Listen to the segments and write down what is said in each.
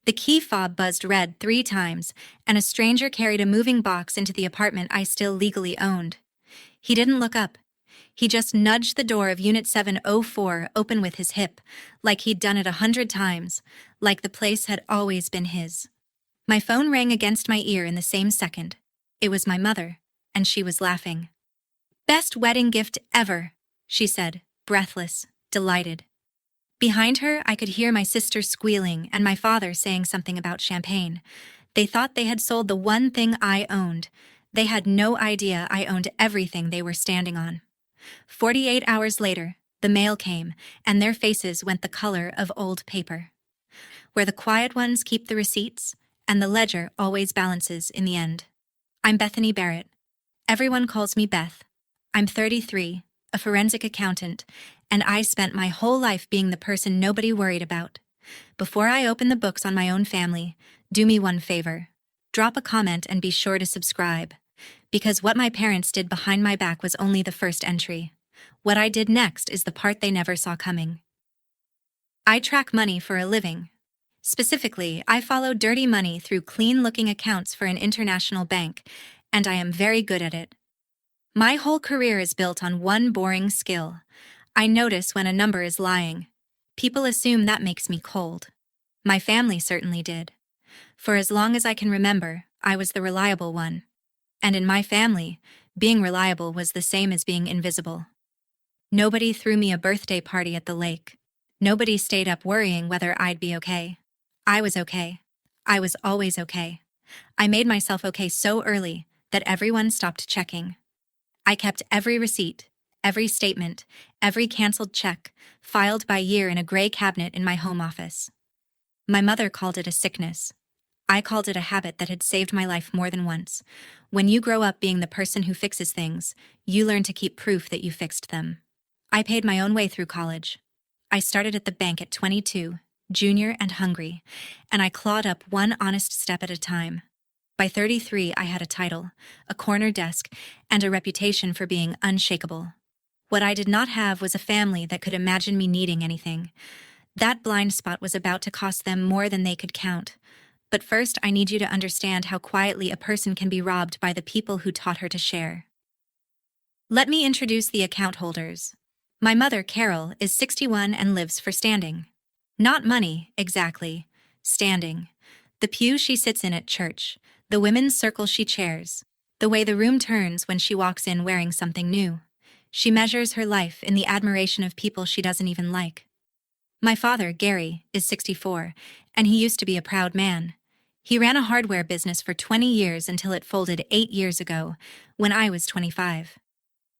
The key fob buzzed red 3 times, and a stranger carried a moving box into the apartment I still legally owned. He didn't look up. He just nudged the door of Unit 704 open with his hip, like he'd done it 100 times, like the place had always been his. My phone rang against my ear in the same second. It was my mother, and she was laughing. "Best wedding gift ever," she said, breathless, delighted. Behind her, I could hear my sister squealing and my father saying something about champagne. They thought they had sold the one thing I owned. They had no idea I owned everything they were standing on. 48 hours later, the mail came, and their faces went the color of old paper. Where the quiet ones keep the receipts, and the ledger always balances in the end. I'm Bethany Barrett. Everyone calls me Beth. I'm 33, a forensic accountant, and I spent my whole life being the person nobody worried about. Before I open the books on my own family, do me one favor. Drop a comment and be sure to subscribe. Because what my parents did behind my back was only the first entry. What I did next is the part they never saw coming. I track money for a living. Specifically, I follow dirty money through clean-looking accounts for an international bank, and I am very good at it. My whole career is built on one boring skill. I notice when a number is lying. People assume that makes me cold. My family certainly did. For as long as I can remember, I was the reliable one. And in my family, being reliable was the same as being invisible. Nobody threw me a birthday party at the lake. Nobody stayed up worrying whether I'd be okay. I was okay. I was always okay. I made myself okay so early that everyone stopped checking. I kept every receipt, every statement, every canceled check, filed by year in a gray cabinet in my home office. My mother called it a sickness. I called it a habit that had saved my life more than once. When you grow up being the person who fixes things, you learn to keep proof that you fixed them. I paid my own way through college. I started at the bank at 22, junior and hungry, and I clawed up one honest step at a time. By 33, I had a title, a corner desk, and a reputation for being unshakable. What I did not have was a family that could imagine me needing anything. That blind spot was about to cost them more than they could count. But first, I need you to understand how quietly a person can be robbed by the people who taught her to share. Let me introduce the account holders. My mother, Carol, is 61 and lives for standing. Not money, exactly. Standing. The pew she sits in at church, the women's circle she chairs, the way the room turns when she walks in wearing something new. She measures her life in the admiration of people she doesn't even like. My father, Gary, is 64, and he used to be a proud man. He ran a hardware business for 20 years until it folded 8 years ago, when I was 25.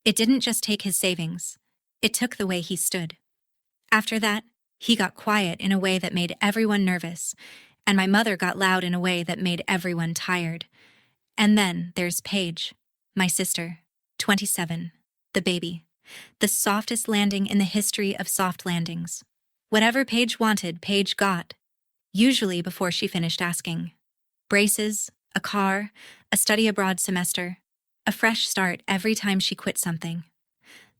It didn't just take his savings. It took the way he stood. After that, he got quiet in a way that made everyone nervous, and my mother got loud in a way that made everyone tired. And then there's Paige, my sister, 27, the baby. The softest landing in the history of soft landings. Whatever Paige wanted, Paige got. Usually before she finished asking. Braces, a car, a study abroad semester, a fresh start every time she quit something.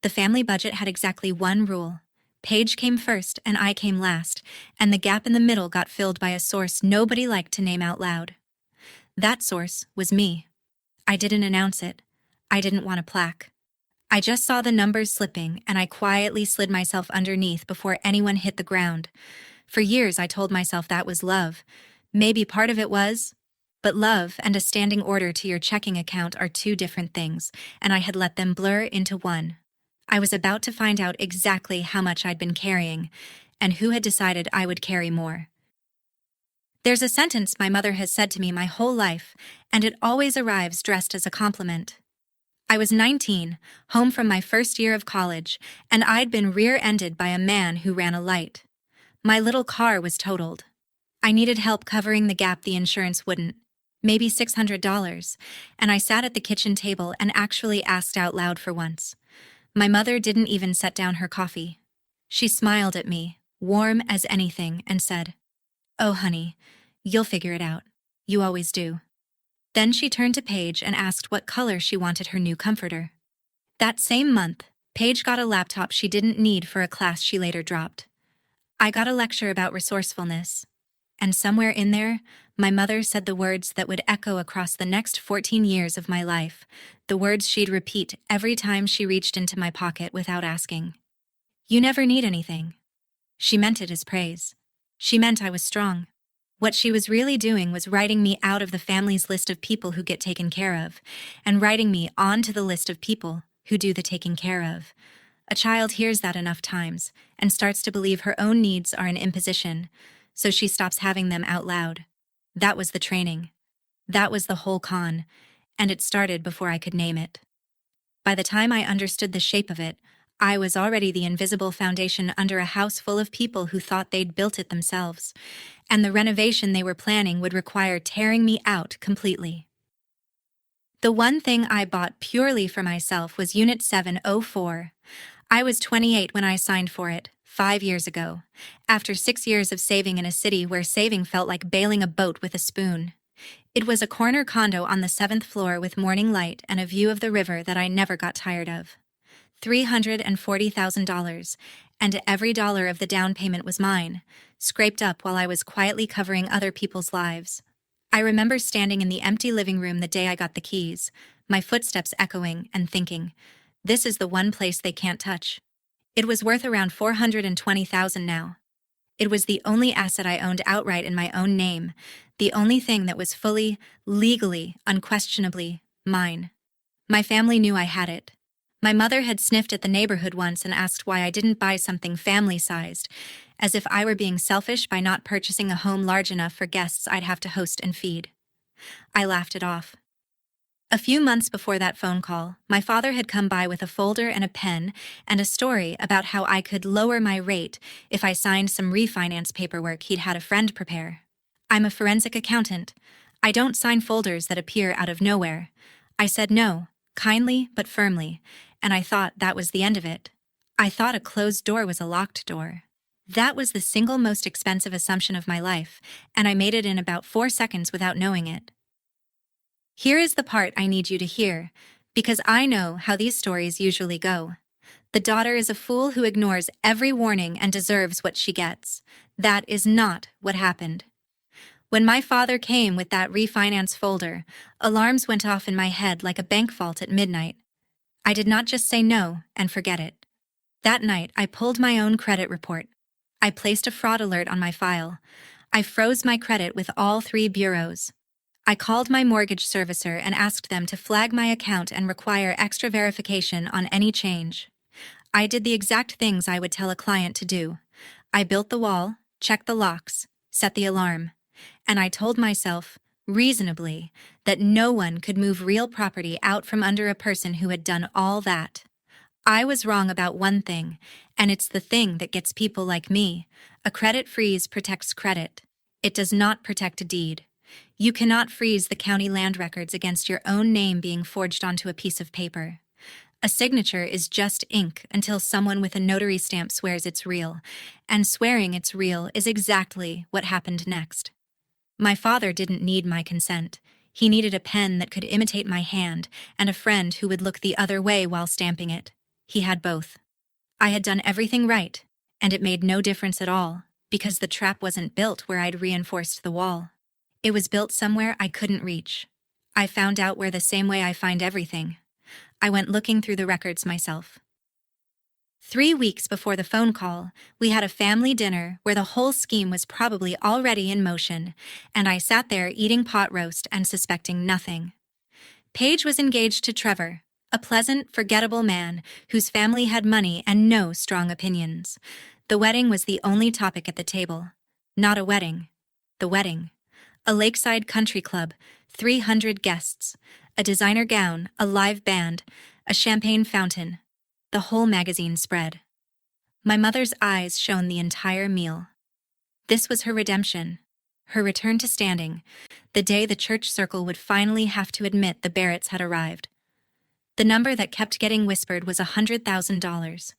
The family budget had exactly one rule. Paige came first and I came last, and the gap in the middle got filled by a source nobody liked to name out loud. That source was me. I didn't announce it. I didn't want a plaque. I just saw the numbers slipping, and I quietly slid myself underneath before anyone hit the ground. For years I told myself that was love. Maybe part of it was. But love and a standing order to your checking account are two different things, and I had let them blur into one. I was about to find out exactly how much I'd been carrying, and who had decided I would carry more. There's a sentence my mother has said to me my whole life, and it always arrives dressed as a compliment. I was 19, home from my first year of college, and I'd been rear-ended by a man who ran a light. My little car was totaled. I needed help covering the gap the insurance wouldn't, maybe $600, and I sat at the kitchen table and actually asked out loud for once. My mother didn't even set down her coffee. She smiled at me, warm as anything, and said, "Oh, honey, you'll figure it out. You always do." Then she turned to Paige and asked what color she wanted her new comforter. That same month, Paige got a laptop she didn't need for a class she later dropped. I got a lecture about resourcefulness. and somewhere in there, my mother said the words that would echo across the next 14 years of my life, the words she'd repeat every time she reached into my pocket without asking. You never need anything. She meant it as praise. She meant I was strong. What she was really doing was writing me out of the family's list of people who get taken care of, and writing me onto the list of people who do the taking care of. A child hears that enough times and starts to believe her own needs are an imposition, so she stops having them out loud. That was the training. That was the whole con, and it started before I could name it. By the time I understood the shape of it, I was already the invisible foundation under a house full of people who thought they'd built it themselves, and the renovation they were planning would require tearing me out completely. The one thing I bought purely for myself was Unit 704. I was 28 when I signed for it, 5 years ago, after 6 years of saving in a city where saving felt like bailing a boat with a spoon. It was a corner condo on the 7th floor with morning light and a view of the river that I never got tired of. $340,000, and every dollar of the down payment was mine, scraped up while I was quietly covering other people's lives. I remember standing in the empty living room the day I got the keys, my footsteps echoing and thinking, this is the one place they can't touch. It was worth around $420,000 now. It was the only asset I owned outright in my own name, the only thing that was fully, legally, unquestionably mine. My family knew I had it. My mother had sniffed at the neighborhood once and asked why I didn't buy something family-sized, as if I were being selfish by not purchasing a home large enough for guests I'd have to host and feed. I laughed it off. A few months before that phone call, my father had come by with a folder and a pen and a story about how I could lower my rate if I signed some refinance paperwork he'd had a friend prepare. I'm a forensic accountant. I don't sign folders that appear out of nowhere. I said no, kindly but firmly, and I thought that was the end of it. I thought a closed door was a locked door. That was the single most expensive assumption of my life, and I made it in about 4 seconds without knowing it. Here is the part I need you to hear, because I know how these stories usually go. The daughter is a fool who ignores every warning and deserves what she gets. That is not what happened. When my father came with that refinance folder, alarms went off in my head like a bank vault at midnight. I did not just say no and forget it. That night, I pulled my own credit report. I placed a fraud alert on my file. I froze my credit with all 3 bureaus. I called my mortgage servicer and asked them to flag my account and require extra verification on any change. I did the exact things I would tell a client to do. I built the wall, checked the locks, set the alarm, and I told myself, reasonably, that no one could move real property out from under a person who had done all that. I was wrong about one thing, and it's the thing that gets people like me. A credit freeze protects credit. It does not protect a deed. You cannot freeze the county land records against your own name being forged onto a piece of paper. A signature is just ink until someone with a notary stamp swears it's real, and swearing it's real is exactly what happened next. My father didn't need my consent. He needed a pen that could imitate my hand and a friend who would look the other way while stamping it. He had both. I had done everything right, and it made no difference at all, because the trap wasn't built where I'd reinforced the wall. It was built somewhere I couldn't reach. I found out where the same way I find everything. I went looking through the records myself. 3 weeks before the phone call, we had a family dinner where the whole scheme was probably already in motion, and I sat there eating pot roast and suspecting nothing. Paige was engaged to Trevor, a pleasant, forgettable man whose family had money and no strong opinions. The wedding was the only topic at the table. Not a wedding. The wedding. A lakeside country club, 300 guests, a designer gown, a live band, a champagne fountain. The whole magazine spread. My mother's eyes shone the entire meal. This was her redemption, her return to standing, the day the church circle would finally have to admit the Barretts had arrived. The number that kept getting whispered was $100,000.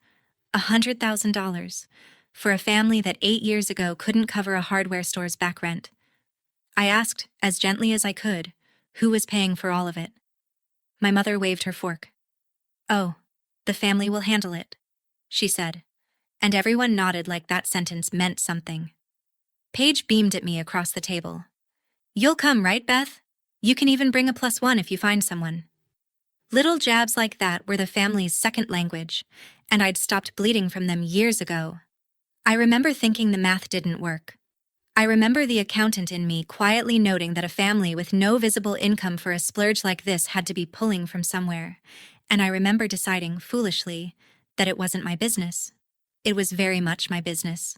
$100,000 for a family that 8 years ago couldn't cover a hardware store's back rent. I asked, as gently as I could, who was paying for all of it. My mother waved her fork. "Oh, the family will handle it," she said, and everyone nodded like that sentence meant something. Paige beamed at me across the table. You'll come, right, Beth? You can even bring a +1 if you find someone. Little jabs like that were the family's second language, and I'd stopped bleeding from them years ago. I remember thinking the math didn't work. I remember the accountant in me quietly noting that a family with no visible income for a splurge like this had to be pulling from somewhere, and I remember deciding, foolishly, that it wasn't my business. It was very much my business.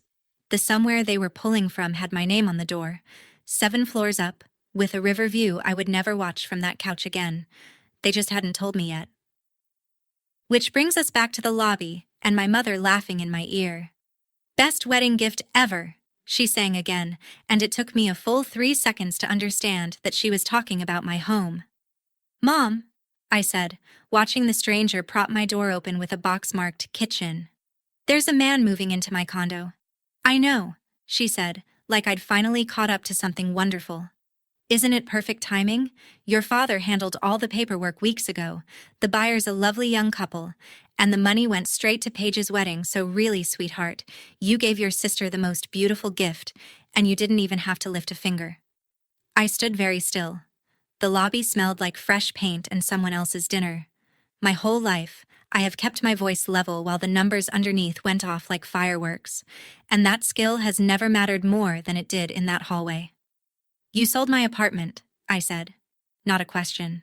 The somewhere they were pulling from had my name on the door, 7 floors up, with a river view I would never watch from that couch again. They just hadn't told me yet. Which brings us back to the lobby, and my mother laughing in my ear. Best wedding gift ever, she sang again, and it took me a full 3 seconds to understand that she was talking about my home. Mom, I said, watching the stranger prop my door open with a box marked kitchen. There's a man moving into my condo. I know, she said, like I'd finally caught up to something wonderful. Isn't it perfect timing? Your father handled all the paperwork weeks ago. The buyer's a lovely young couple, and the money went straight to Paige's wedding, so really, sweetheart, you gave your sister the most beautiful gift, and you didn't even have to lift a finger. I stood very still. The lobby smelled like fresh paint and someone else's dinner. My whole life, I have kept my voice level while the numbers underneath went off like fireworks, and that skill has never mattered more than it did in that hallway. You sold my apartment, I said. Not a question.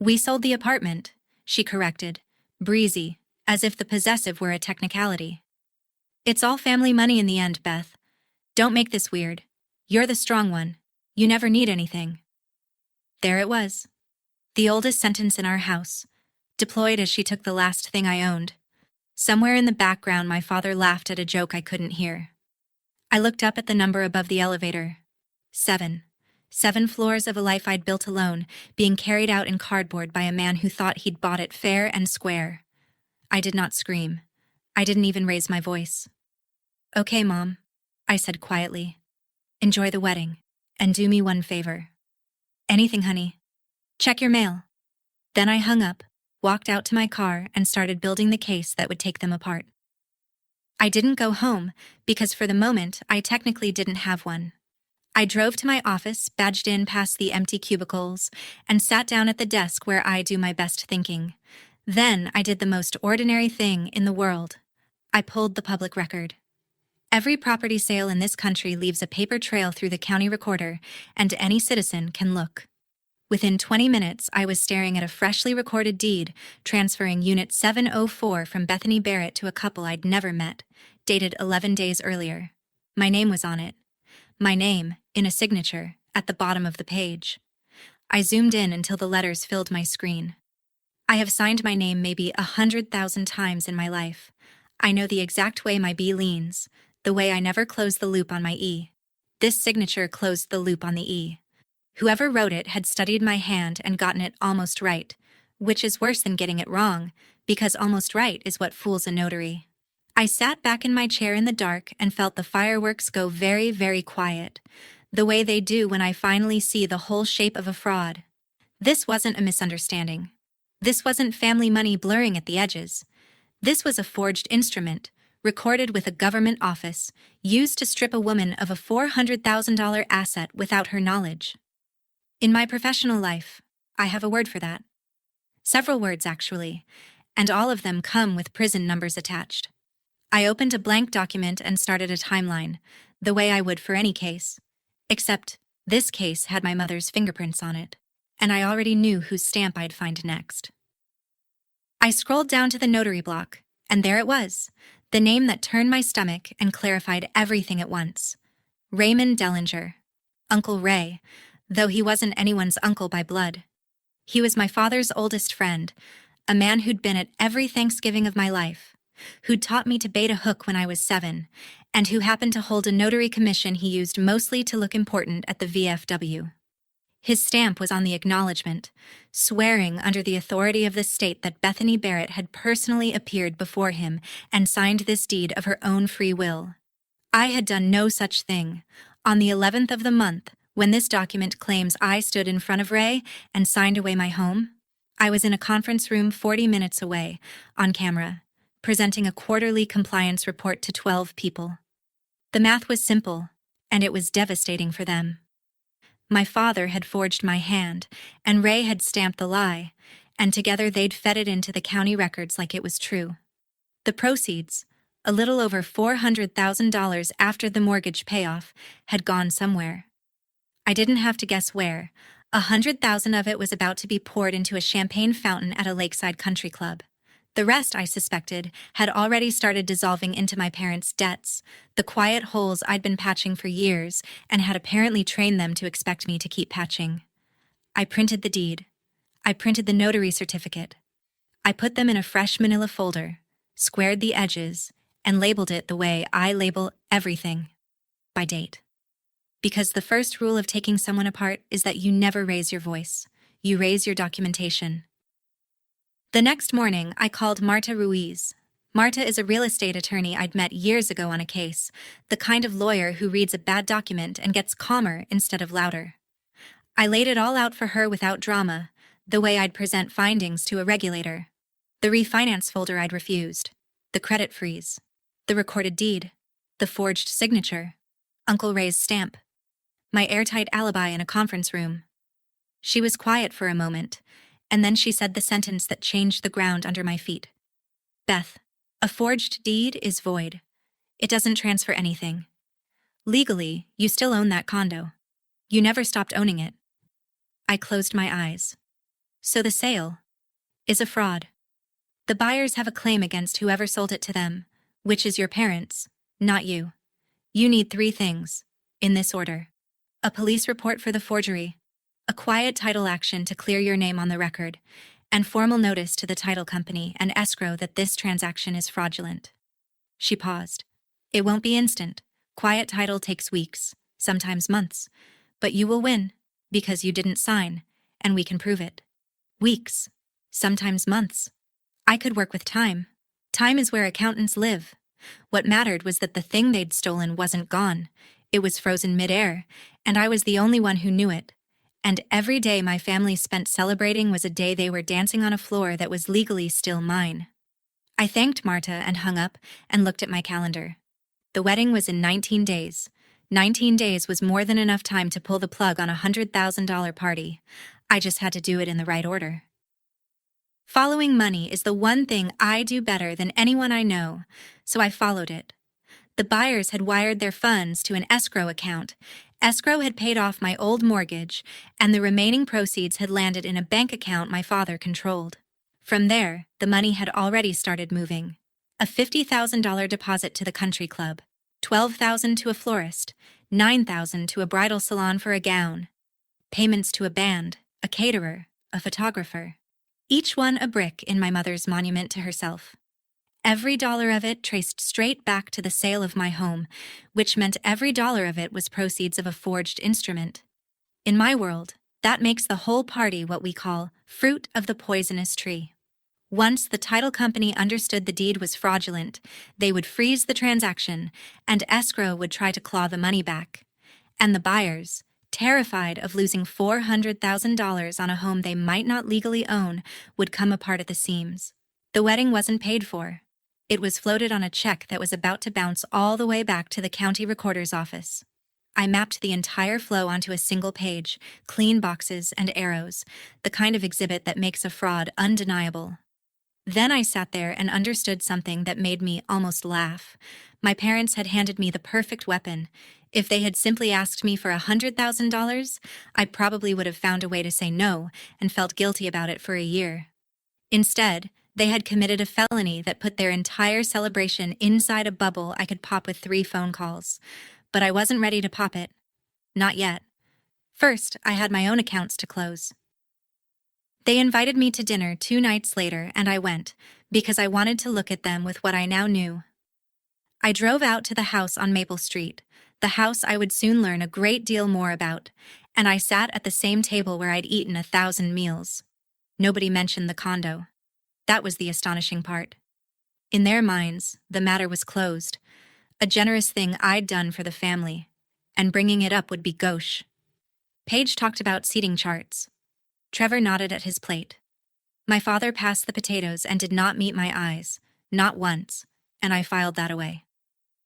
We sold the apartment, she corrected, breezy, as if the possessive were a technicality. It's all family money in the end, Beth. Don't make this weird. You're the strong one. You never need anything. There it was. The oldest sentence in our house, deployed as she took the last thing I owned. Somewhere in the background, my father laughed at a joke I couldn't hear. I looked up at the number above the elevator. 7. 7 floors of a life I'd built alone, being carried out in cardboard by a man who thought he'd bought it fair and square. I did not scream. I didn't even raise my voice. Okay, Mom, I said quietly. Enjoy the wedding, and do me one favor. Anything, honey. Check your mail. Then I hung up, walked out to my car, and started building the case that would take them apart. I didn't go home, because for the moment I technically didn't have one. I drove to my office, badged in past the empty cubicles, and sat down at the desk where I do my best thinking. Then I did the most ordinary thing in the world. I pulled the public record. Every property sale in this country leaves a paper trail through the county recorder, and any citizen can look. Within 20 minutes, I was staring at a freshly recorded deed transferring Unit 704 from Bethany Barrett to a couple I'd never met, dated 11 days earlier. My name was on it. My name, in a signature, at the bottom of the page. I zoomed in until the letters filled my screen. I have signed my name maybe 100,000 times in my life. I know the exact way my B leans, the way I never close the loop on my E. This signature closed the loop on the E. Whoever wrote it had studied my hand and gotten it almost right, which is worse than getting it wrong, because almost right is what fools a notary. I sat back in my chair in the dark and felt the fireworks go very, very quiet, the way they do when I finally see the whole shape of a fraud. This wasn't a misunderstanding. This wasn't family money blurring at the edges. This was a forged instrument, recorded with a government office, used to strip a woman of a $400,000 asset without her knowledge. In my professional life, I have a word for that. Several words, actually, and all of them come with prison numbers attached. I opened a blank document and started a timeline, the way I would for any case. Except, this case had my mother's fingerprints on it, and I already knew whose stamp I'd find next. I scrolled down to the notary block, and there it was, the name that turned my stomach and clarified everything at once. Raymond Dellinger. Uncle Ray, though he wasn't anyone's uncle by blood. He was my father's oldest friend, a man who'd been at every Thanksgiving of my life, who'd taught me to bait a hook when I was 7, and who happened to hold a notary commission he used mostly to look important at the VFW. His stamp was on the acknowledgement, swearing under the authority of the state that Bethany Barrett had personally appeared before him and signed this deed of her own free will. I had done no such thing. On the 11th of the month, when this document claims I stood in front of Ray and signed away my home, I was in a conference room 40 minutes away, on camera, presenting a quarterly compliance report to 12 people. The math was simple, and it was devastating for them. My father had forged my hand, and Ray had stamped the lie, and together they'd fed it into the county records like it was true. The proceeds, a little over $400,000 after the mortgage payoff, had gone somewhere. I didn't have to guess where. $100,000 of it was about to be poured into a champagne fountain at a lakeside country club. The rest, I suspected, had already started dissolving into my parents' debts, the quiet holes I'd been patching for years, and had apparently trained them to expect me to keep patching. I printed the deed. I printed the notary certificate. I put them in a fresh manila folder, squared the edges, and labeled it the way I label everything, by date. Because the first rule of taking someone apart is that you never raise your voice. You raise your documentation. The next morning, I called Marta Ruiz. Marta is a real estate attorney I'd met years ago on a case, the kind of lawyer who reads a bad document and gets calmer instead of louder. I laid it all out for her without drama, the way I'd present findings to a regulator. The refinance folder I'd refused, the credit freeze, the recorded deed, the forged signature, Uncle Ray's stamp, my airtight alibi in a conference room. She was quiet for a moment, and then she said the sentence that changed the ground under my feet. Beth, a forged deed is void. It doesn't transfer anything. Legally, you still own that condo. You never stopped owning it. I closed my eyes. So the sale is a fraud. The buyers have a claim against whoever sold it to them, which is your parents, not you. You need 3 things, in this order. A police report for the forgery, a quiet title action to clear your name on the record, and formal notice to the title company and escrow that this transaction is fraudulent. She paused. It won't be instant. Quiet title takes weeks, sometimes months. But you will win, because you didn't sign, and we can prove it. Weeks, sometimes months. I could work with time. Time is where accountants live. What mattered was that the thing they'd stolen wasn't gone. It was frozen midair, and I was the only one who knew it. And every day my family spent celebrating was a day they were dancing on a floor that was legally still mine. I thanked Marta and hung up and looked at my calendar. The wedding was in 19 days. 19 days was more than enough time to pull the plug on a $100,000 party. I just had to do it in the right order. Following money is the one thing I do better than anyone I know, so I followed it. The buyers had wired their funds to an escrow account. Escrow had paid off my old mortgage, and the remaining proceeds had landed in a bank account my father controlled. From there, the money had already started moving. A $50,000 deposit to the country club, $12,000 to a florist, $9,000 to a bridal salon for a gown, payments to a band, a caterer, a photographer. Each one a brick in my mother's monument to herself. Every dollar of it traced straight back to the sale of my home, which meant every dollar of it was proceeds of a forged instrument. In my world, that makes the whole party what we call fruit of the poisonous tree. Once the title company understood the deed was fraudulent, they would freeze the transaction, and escrow would try to claw the money back. And the buyers, terrified of losing $400,000 on a home they might not legally own, would come apart at the seams. The wedding wasn't paid for. It was floated on a check that was about to bounce all the way back to the county recorder's office. I mapped the entire flow onto a single page, clean boxes and arrows, the kind of exhibit that makes a fraud undeniable. Then I sat there and understood something that made me almost laugh. My parents had handed me the perfect weapon. If they had simply asked me for $100,000, I probably would have found a way to say no and felt guilty about it for a year. Instead, they had committed a felony that put their entire celebration inside a bubble I could pop with 3 phone calls. But I wasn't ready to pop it. Not yet. First, I had my own accounts to close. They invited me to dinner 2 nights later, and I went, because I wanted to look at them with what I now knew. I drove out to the house on Maple Street, the house I would soon learn a great deal more about, and I sat at the same table where I'd eaten 1,000 meals. Nobody mentioned the condo. That was the astonishing part. In their minds, the matter was closed, a generous thing I'd done for the family, and bringing it up would be gauche. Paige talked about seating charts. Trevor nodded at his plate. My father passed the potatoes and did not meet my eyes, not once, and I filed that away.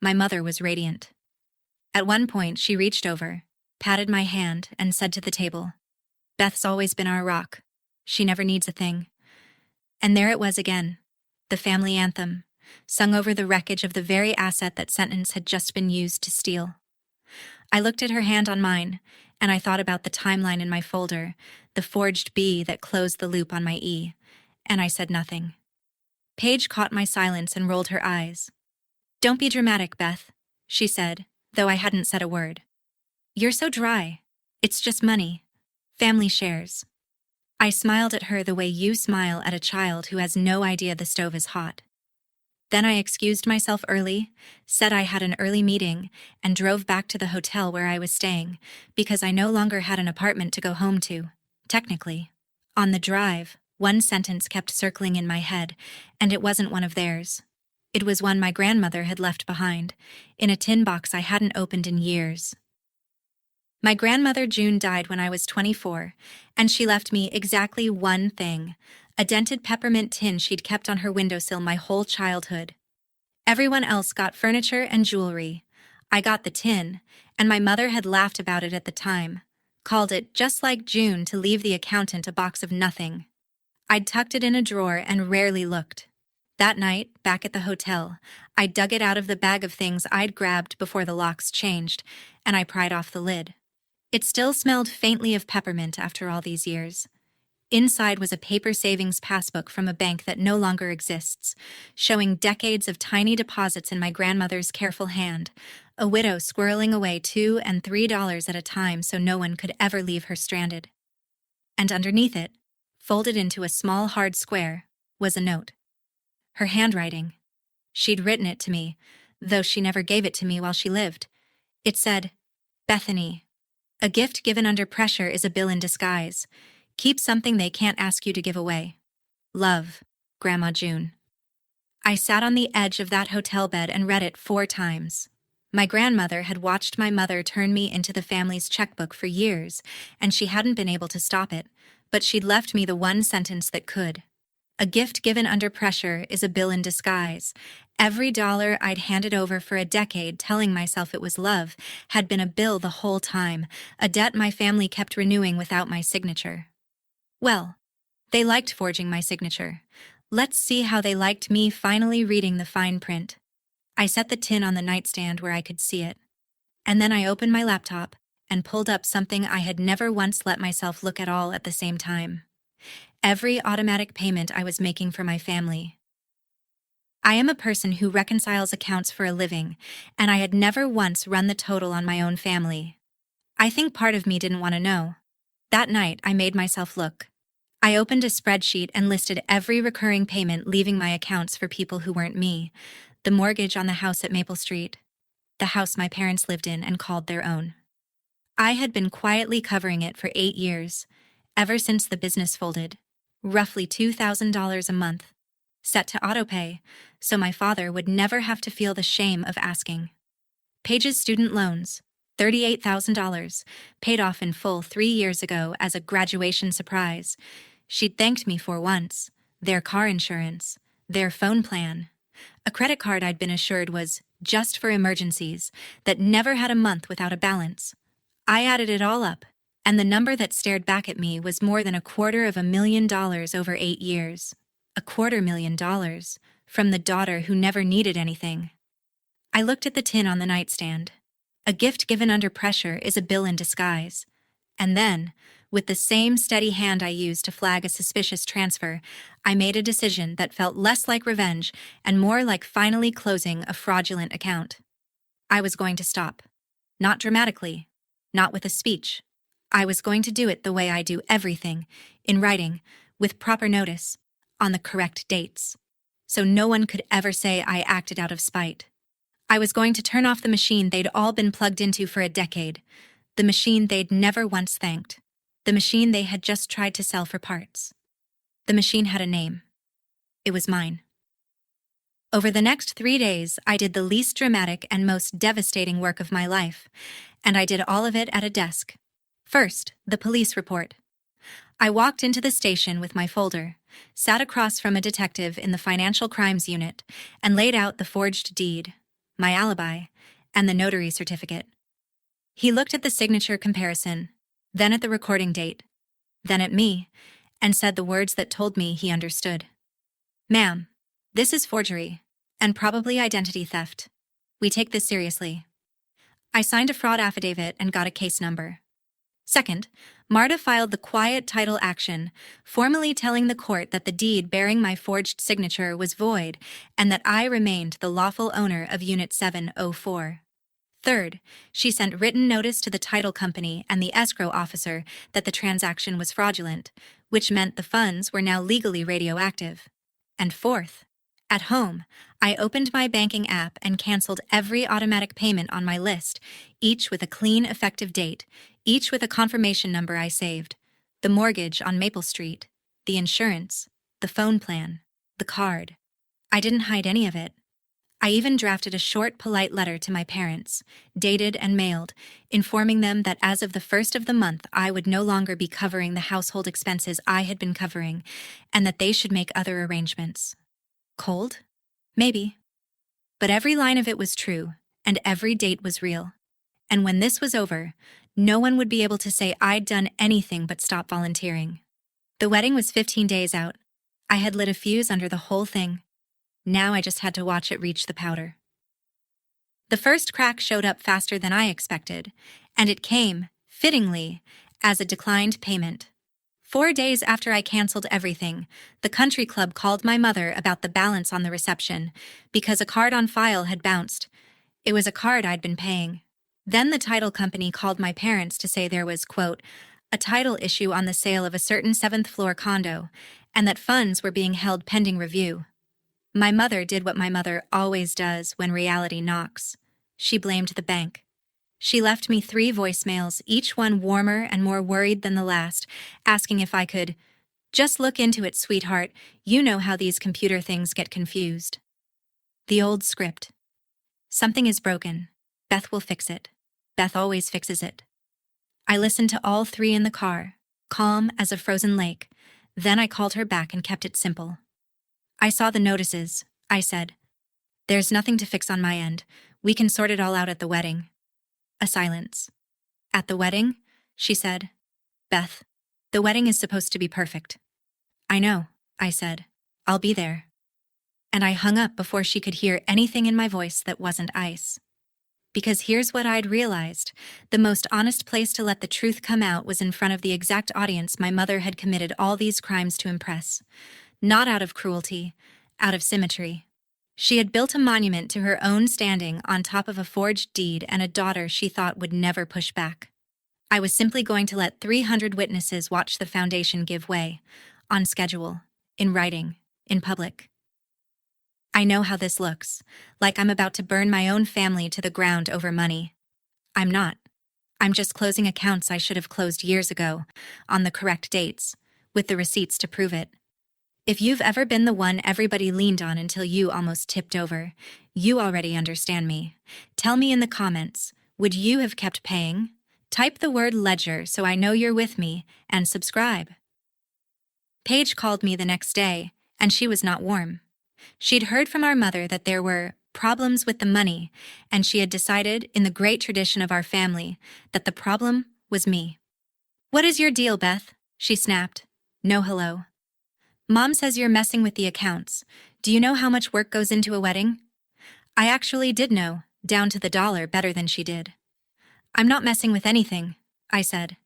My mother was radiant. At one point, she reached over, patted my hand, and said to the table, "Beth's always been our rock. She never needs a thing." And there it was again, the family anthem, sung over the wreckage of the very asset that sentence had just been used to steal. I looked at her hand on mine, and I thought about the timeline in my folder, the forged B that closed the loop on my E, and I said nothing. Paige caught my silence and rolled her eyes. "Don't be dramatic, Beth," she said, though I hadn't said a word. "You're so dry. It's just money. Family shares." I smiled at her the way you smile at a child who has no idea the stove is hot. Then I excused myself early, said I had an early meeting, and drove back to the hotel where I was staying, because I no longer had an apartment to go home to, technically. On the drive, one sentence kept circling in my head, and it wasn't one of theirs. It was one my grandmother had left behind, in a tin box I hadn't opened in years. My grandmother June died when I was 24, and she left me exactly one thing, a dented peppermint tin she'd kept on her windowsill my whole childhood. Everyone else got furniture and jewelry. I got the tin, and my mother had laughed about it at the time, called it just like June to leave the accountant a box of nothing. I'd tucked it in a drawer and rarely looked. That night, back at the hotel, I dug it out of the bag of things I'd grabbed before the locks changed, and I pried off the lid. It still smelled faintly of peppermint after all these years. Inside was a paper savings passbook from a bank that no longer exists, showing decades of tiny deposits in my grandmother's careful hand, a widow squirreling away $2 and $3 at a time so no one could ever leave her stranded. And underneath it, folded into a small hard square, was a note. Her handwriting. She'd written it to me, though she never gave it to me while she lived. It said, "Bethany, a gift given under pressure is a bill in disguise. Keep something they can't ask you to give away. Love, Grandma June." I sat on the edge of that hotel bed and read it 4 times. My grandmother had watched my mother turn me into the family's checkbook for years, and she hadn't been able to stop it, but she'd left me the one sentence that could. A gift given under pressure is a bill in disguise. Every dollar I'd handed over for a decade telling myself it was love had been a bill the whole time, a debt my family kept renewing without my signature. Well, they liked forging my signature. Let's see how they liked me finally reading the fine print. I set the tin on the nightstand where I could see it. And then I opened my laptop and pulled up something I had never once let myself look at all at the same time. Every automatic payment I was making for my family. I am a person who reconciles accounts for a living, and I had never once run the total on my own family. I think part of me didn't want to know. That night, I made myself look. I opened a spreadsheet and listed every recurring payment leaving my accounts for people who weren't me. The mortgage on the house at Maple Street. The house my parents lived in and called their own. I had been quietly covering it for 8 years, ever since the business folded. Roughly $2,000 a month, set to autopay, so my father would never have to feel the shame of asking. Paige's student loans, $38,000, paid off in full 3 years ago as a graduation surprise. She'd thanked me for once, their car insurance, their phone plan. A credit card I'd been assured was just for emergencies, that never had a month without a balance. I added it all up, and the number that stared back at me was more than $250,000 over 8 years. $250,000 from the daughter who never needed anything. I looked at the tin on the nightstand. A gift given under pressure is a bill in disguise. And then, with the same steady hand I used to flag a suspicious transfer, I made a decision that felt less like revenge and more like finally closing a fraudulent account. I was going to stop. Not dramatically. Not with a speech. I was going to do it the way I do everything, in writing, with proper notice, on the correct dates, so no one could ever say I acted out of spite. I was going to turn off the machine they'd all been plugged into for a decade, the machine they'd never once thanked, the machine they had just tried to sell for parts. The machine had a name. It was mine. Over the next 3 days, I did the least dramatic and most devastating work of my life, and I did all of it at a desk. First, the police report. I walked into the station with my folder, sat across from a detective in the financial crimes unit, and laid out the forged deed, my alibi, and the notary certificate. He looked at the signature comparison, then at the recording date, then at me, and said the words that told me he understood. "Ma'am, this is forgery, and probably identity theft. We take this seriously." I signed a fraud affidavit and got a case number. Second, Marta filed the quiet title action, formally telling the court that the deed bearing my forged signature was void and that I remained the lawful owner of Unit 704. Third, she sent written notice to the title company and the escrow officer that the transaction was fraudulent, which meant the funds were now legally radioactive. And fourth, at home, I opened my banking app and canceled every automatic payment on my list, each with a clean effective date, each with a confirmation number I saved: the mortgage on Maple Street, the insurance, the phone plan, the card. I didn't hide any of it. I even drafted a short, polite letter to my parents, dated and mailed, informing them that as of the first of the month I would no longer be covering the household expenses I had been covering, and that they should make other arrangements. Cold? Maybe. But every line of it was true, and every date was real. And when this was over, no one would be able to say I'd done anything but stop volunteering. The wedding was 15 days out. I had lit a fuse under the whole thing. Now I just had to watch it reach the powder. The first crack showed up faster than I expected, and it came, fittingly, as a declined payment. 4 days after I canceled everything, the country club called my mother about the balance on the reception because a card on file had bounced. It was a card I'd been paying. Then the title company called my parents to say there was, quote, a title issue on the sale of a certain 7th-floor condo, and that funds were being held pending review. My mother did what my mother always does when reality knocks. She blamed the bank. She left me 3 voicemails, each one warmer and more worried than the last, asking if I could, "Just look into it, sweetheart. You know how these computer things get confused." The old script. Something is broken. Beth will fix it. Beth always fixes it. I listened to all 3 in the car, calm as a frozen lake. Then I called her back and kept it simple. "I saw the notices," I said. "There's nothing to fix on my end. We can sort it all out at the wedding." A silence. "At the wedding?" she said. "Beth, the wedding is supposed to be perfect." "I know," I said. "I'll be there." And I hung up before she could hear anything in my voice that wasn't ice. Because here's what I'd realized. The most honest place to let the truth come out was in front of the exact audience my mother had committed all these crimes to impress. Not out of cruelty, out of symmetry. She had built a monument to her own standing on top of a forged deed and a daughter she thought would never push back. I was simply going to let 300 witnesses watch the foundation give way, on schedule, in writing, in public. I know how this looks, like I'm about to burn my own family to the ground over money. I'm not. I'm just closing accounts I should have closed years ago, on the correct dates, with the receipts to prove it. If you've ever been the one everybody leaned on until you almost tipped over, you already understand me. Tell me in the comments, would you have kept paying? Type the word ledger so I know you're with me, and subscribe. Paige called me the next day, and she was not warm. She'd heard from our mother that there were problems with the money, and she had decided, in the great tradition of our family, that the problem was me. "What is your deal, Beth?" she snapped. No hello. "Mom says you're messing with the accounts. Do you know how much work goes into a wedding?" I actually did know, down to the dollar, better than she did. "I'm not messing with anything," I said.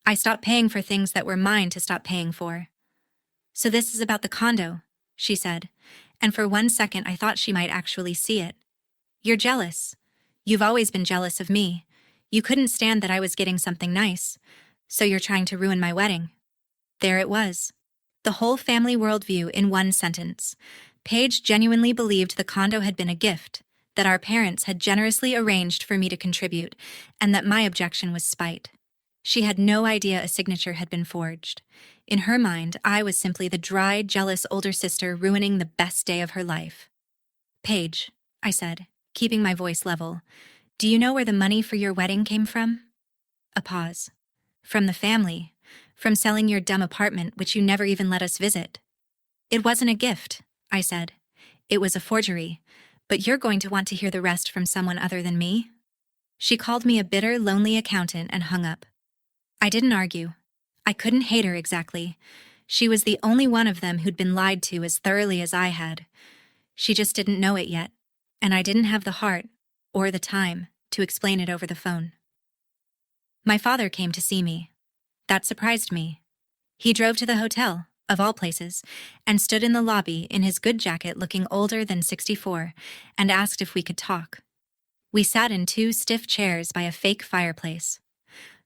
"I stopped paying for things that were mine to stop paying for." "So this is about the condo," she said, and for 1 second I thought she might actually see it. "You're jealous. You've always been jealous of me. You couldn't stand that I was getting something nice, so you're trying to ruin my wedding." There it was. The whole family worldview in one sentence. Paige genuinely believed the condo had been a gift, that our parents had generously arranged for me to contribute, and that my objection was spite. She had no idea a signature had been forged. In her mind, I was simply the dry, jealous older sister ruining the best day of her life. "Paige," I said, keeping my voice level, "do you know where the money for your wedding came from?" A pause. "From the family. From selling your dumb apartment, which you never even let us visit." "It wasn't a gift," I said. "It was a forgery, but you're going to want to hear the rest from someone other than me?" She called me a bitter, lonely accountant and hung up. I didn't argue. I couldn't hate her exactly. She was the only one of them who'd been lied to as thoroughly as I had. She just didn't know it yet, and I didn't have the heart, or the time, to explain it over the phone. My father came to see me. That surprised me. He drove to the hotel, of all places, and stood in the lobby in his good jacket looking older than 64, and asked if we could talk. We sat in 2 stiff chairs by a fake fireplace.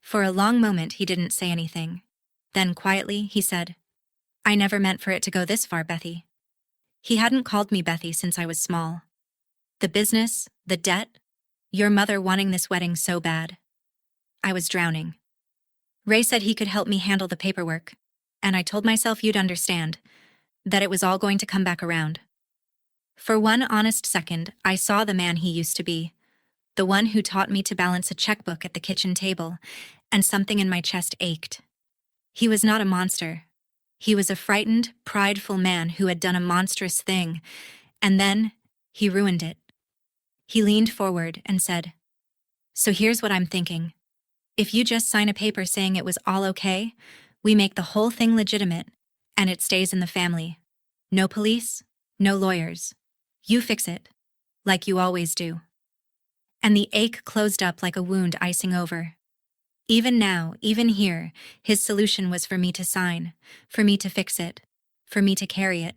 For a long moment he didn't say anything. Then quietly he said, "I never meant for it to go this far, Bethy." He hadn't called me Bethy since I was small. The business, the debt, your mother wanting this wedding so bad. I was drowning. Ray said he could help me handle the paperwork, and I told myself you'd understand, that it was all going to come back around. For one honest second, I saw the man he used to be, the one who taught me to balance a checkbook at the kitchen table, and something in my chest ached. He was not a monster. He was a frightened, prideful man who had done a monstrous thing, and then he ruined it. He leaned forward and said, "So here's what I'm thinking. If you just sign a paper saying it was all okay, we make the whole thing legitimate, and it stays in the family. No police, no lawyers. You fix it, like you always do." And the ache closed up like a wound icing over. Even now, even here, his solution was for me to sign, for me to fix it, for me to carry it.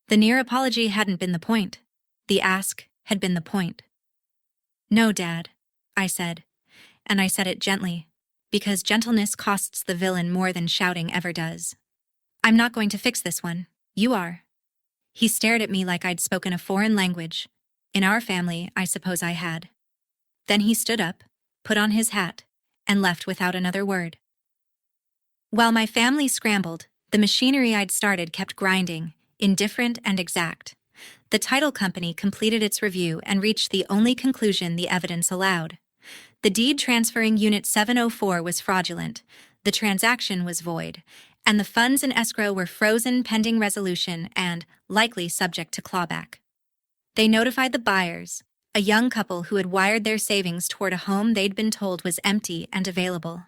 The near apology hadn't been the point. The ask had been the point. "No, Dad," I said, and I said it gently, because gentleness costs the villain more than shouting ever does. "I'm not going to fix this one. You are." He stared at me like I'd spoken a foreign language. In our family, I suppose I had. Then he stood up, put on his hat, and left without another word. While my family scrambled, the machinery I'd started kept grinding, indifferent and exact. The title company completed its review and reached the only conclusion the evidence allowed. The deed transferring Unit 704 was fraudulent, the transaction was void, and the funds in escrow were frozen pending resolution and likely subject to clawback. They notified the buyers, a young couple who had wired their savings toward a home they'd been told was empty and available.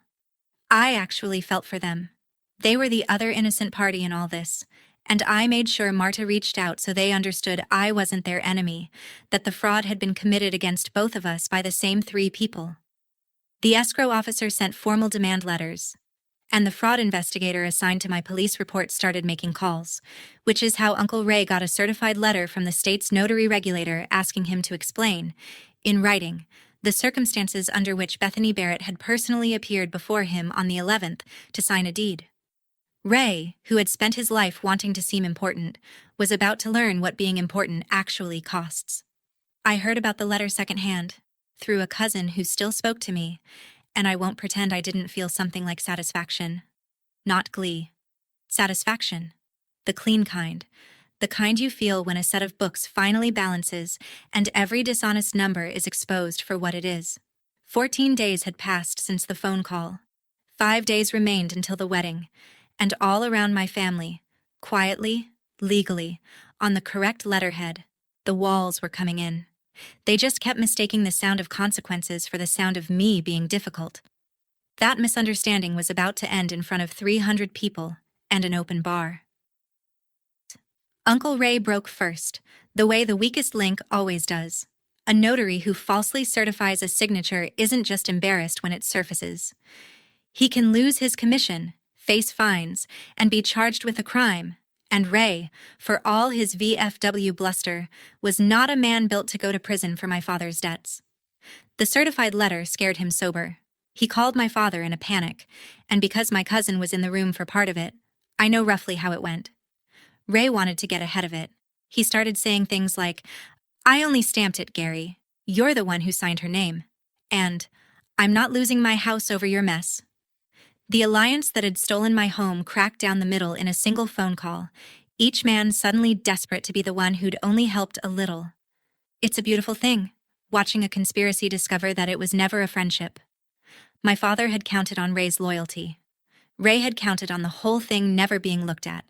I actually felt for them. They were the other innocent party in all this, and I made sure Marta reached out so they understood I wasn't their enemy, that the fraud had been committed against both of us by the same 3 people. The escrow officer sent formal demand letters, and the fraud investigator assigned to my police report started making calls, which is how Uncle Ray got a certified letter from the state's notary regulator asking him to explain, in writing, the circumstances under which Bethany Barrett had personally appeared before him on the 11th to sign a deed. Ray, who had spent his life wanting to seem important, was about to learn what being important actually costs. I heard about the letter secondhand, through a cousin who still spoke to me, and I won't pretend I didn't feel something like satisfaction. Not glee. Satisfaction. The clean kind. The kind you feel when a set of books finally balances and every dishonest number is exposed for what it is. 14 days had passed since the phone call. 5 days remained until the wedding, and all around my family, quietly, legally, on the correct letterhead, the walls were coming in. They just kept mistaking the sound of consequences for the sound of me being difficult. That misunderstanding was about to end in front of 300 people and an open bar. Uncle Ray broke first, the way the weakest link always does. A notary who falsely certifies a signature isn't just embarrassed when it surfaces. He can lose his commission, face fines, and be charged with a crime. And Ray, for all his VFW bluster, was not a man built to go to prison for my father's debts. The certified letter scared him sober. He called my father in a panic, and because my cousin was in the room for part of it, I know roughly how it went. Ray wanted to get ahead of it. He started saying things like, "I only stamped it, Gary. You're the one who signed her name." And, "I'm not losing my house over your mess." The alliance that had stolen my home cracked down the middle in a single phone call, each man suddenly desperate to be the one who'd only helped a little. It's a beautiful thing, watching a conspiracy discover that it was never a friendship. My father had counted on Ray's loyalty. Ray had counted on the whole thing never being looked at.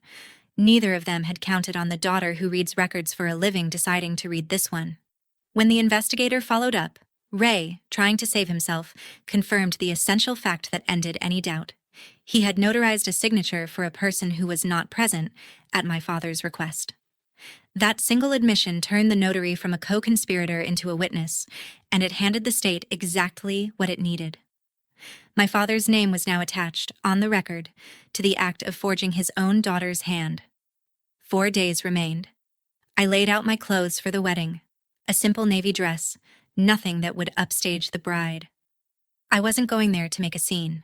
Neither of them had counted on the daughter who reads records for a living deciding to read this one. When the investigator followed up, Ray, trying to save himself, confirmed the essential fact that ended any doubt. He had notarized a signature for a person who was not present at my father's request. That single admission turned the notary from a co-conspirator into a witness, and it handed the state exactly what it needed. My father's name was now attached, on the record, to the act of forging his own daughter's hand. 4 days remained. I laid out my clothes for the wedding, a simple navy dress, nothing that would upstage the bride. I wasn't going there to make a scene.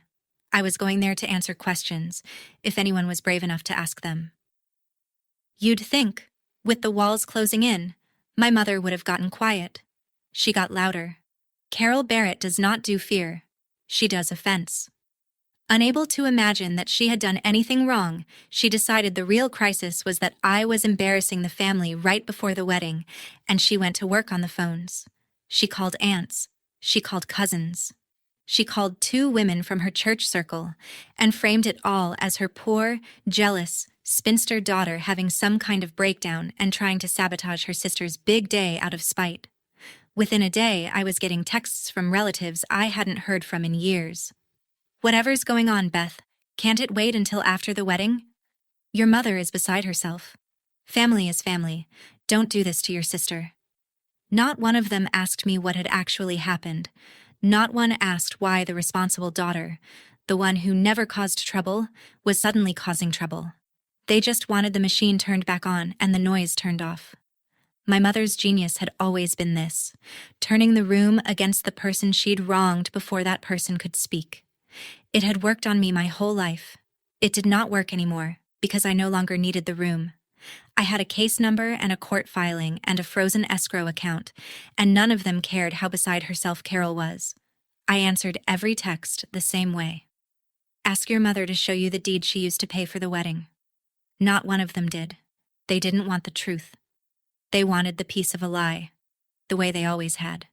I was going there to answer questions, if anyone was brave enough to ask them. You'd think, with the walls closing in, my mother would have gotten quiet. She got louder. Carol Barrett does not do fear. She does offense. Unable to imagine that she had done anything wrong, she decided the real crisis was that I was embarrassing the family right before the wedding, and she went to work on the phones. She called aunts. She called cousins. She called 2 women from her church circle and framed it all as her poor, jealous, spinster daughter having some kind of breakdown and trying to sabotage her sister's big day out of spite. Within a day, I was getting texts from relatives I hadn't heard from in years. Whatever's going on, Beth, can't it wait until after the wedding? Your mother is beside herself. Family is family. Don't do this to your sister. Not one of them asked me what had actually happened. Not one asked why the responsible daughter, the one who never caused trouble, was suddenly causing trouble. They just wanted the machine turned back on and the noise turned off. My mother's genius had always been this, turning the room against the person she'd wronged before that person could speak. It had worked on me my whole life. It did not work anymore, because I no longer needed the room. I had a case number and a court filing and a frozen escrow account, and none of them cared how beside herself Carol was. I answered every text the same way. Ask your mother to show you the deed she used to pay for the wedding. Not one of them did. They didn't want the truth. They wanted the piece of a lie, the way they always had.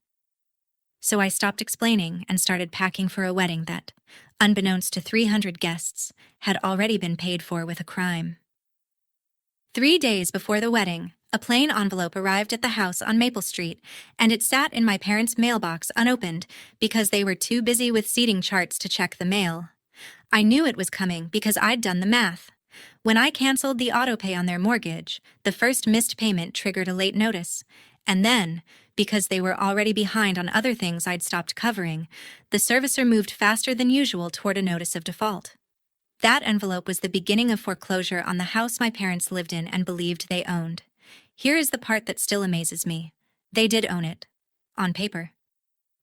So I stopped explaining and started packing for a wedding that, unbeknownst to 300 guests, had already been paid for with a crime. 3 days before the wedding, a plain envelope arrived at the house on Maple Street, and it sat in my parents' mailbox unopened because they were too busy with seating charts to check the mail. I knew it was coming because I'd done the math. When I canceled the autopay on their mortgage, the first missed payment triggered a late notice, and then, because they were already behind on other things I'd stopped covering, the servicer moved faster than usual toward a notice of default. That envelope was the beginning of foreclosure on the house my parents lived in and believed they owned. Here is the part that still amazes me. They did own it, on paper.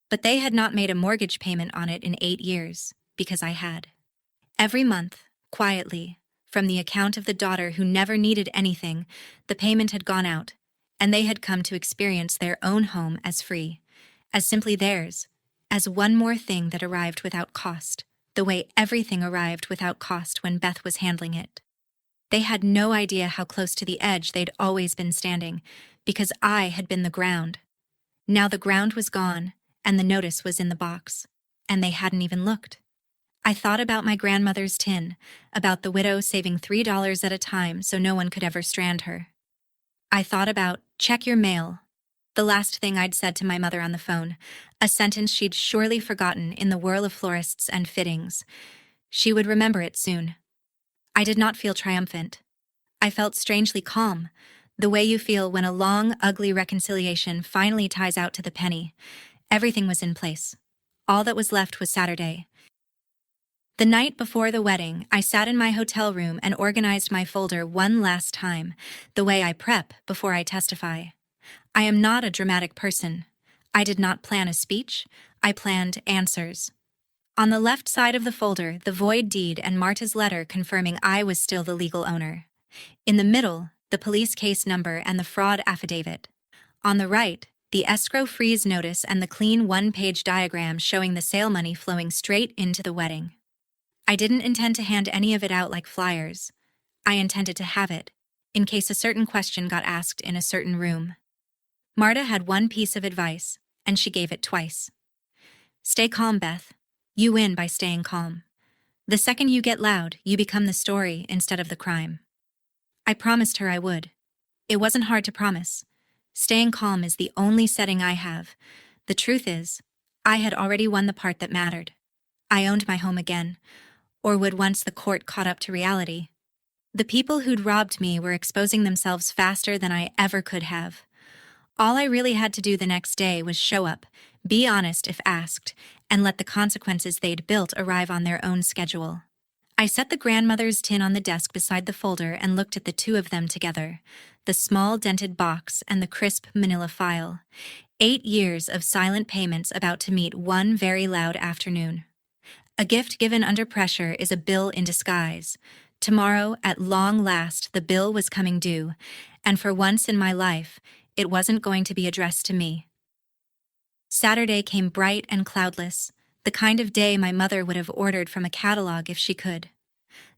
But they had not made a mortgage payment on it in 8 years, because I had. Every month, quietly, from the account of the daughter who never needed anything, the payment had gone out, and they had come to experience their own home as free, as simply theirs, as one more thing that arrived without cost, the way everything arrived without cost when Beth was handling it. They had no idea how close to the edge they'd always been standing, because I had been the ground. Now the ground was gone, and the notice was in the box, and they hadn't even looked. I thought about my grandmother's tin, about the widow saving $3 at a time so no one could ever strand her. I thought about, check your mail, the last thing I'd said to my mother on the phone, a sentence she'd surely forgotten in the whirl of florists and fittings. She would remember it soon. I did not feel triumphant. I felt strangely calm, the way you feel when a long, ugly reconciliation finally ties out to the penny. Everything was in place. All that was left was Saturday. The night before the wedding, I sat in my hotel room and organized my folder one last time, the way I prep before I testify. I am not a dramatic person. I did not plan a speech. I planned answers. On the left side of the folder, the void deed and Marta's letter confirming I was still the legal owner. In the middle, the police case number and the fraud affidavit. On the right, the escrow freeze notice and the clean one-page diagram showing the sale money flowing straight into the wedding. I didn't intend to hand any of it out like flyers. I intended to have it, in case a certain question got asked in a certain room. Marta had one piece of advice, and she gave it twice. Stay calm, Beth. You win by staying calm. The second you get loud, you become the story instead of the crime. I promised her I would. It wasn't hard to promise. Staying calm is the only setting I have. The truth is, I had already won the part that mattered. I owned my home again, or would once the court caught up to reality. The people who'd robbed me were exposing themselves faster than I ever could have. All I really had to do the next day was show up, be honest if asked, and let the consequences they'd built arrive on their own schedule. I set the grandmother's tin on the desk beside the folder and looked at the two of them together, the small dented box and the crisp manila file. 8 years of silent payments about to meet one very loud afternoon. A gift given under pressure is a bill in disguise. Tomorrow, at long last, the bill was coming due, and for once in my life, it wasn't going to be addressed to me. Saturday came bright and cloudless, the kind of day my mother would have ordered from a catalog if she could.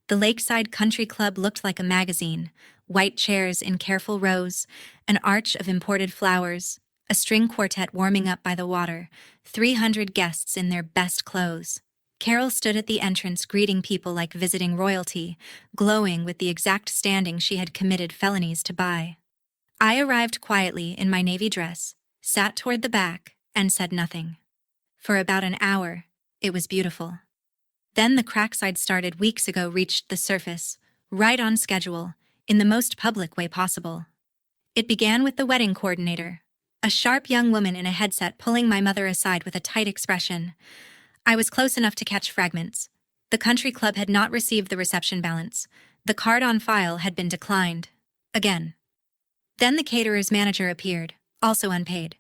The Lakeside Country Club looked like a magazine, white chairs in careful rows, an arch of imported flowers, a string quartet warming up by the water, 300 guests in their best clothes. Carol stood at the entrance greeting people like visiting royalty, glowing with the exact standing she had committed felonies to buy. I arrived quietly in my navy dress, sat toward the back, and said nothing. For about an hour, it was beautiful. Then the cracks I'd started weeks ago reached the surface, right on schedule, in the most public way possible. It began with the wedding coordinator, a sharp young woman in a headset pulling my mother aside with a tight expression. I was close enough to catch fragments. The country club had not received the reception balance. The card on file had been declined. Again. Then the caterer's manager appeared, also unpaid.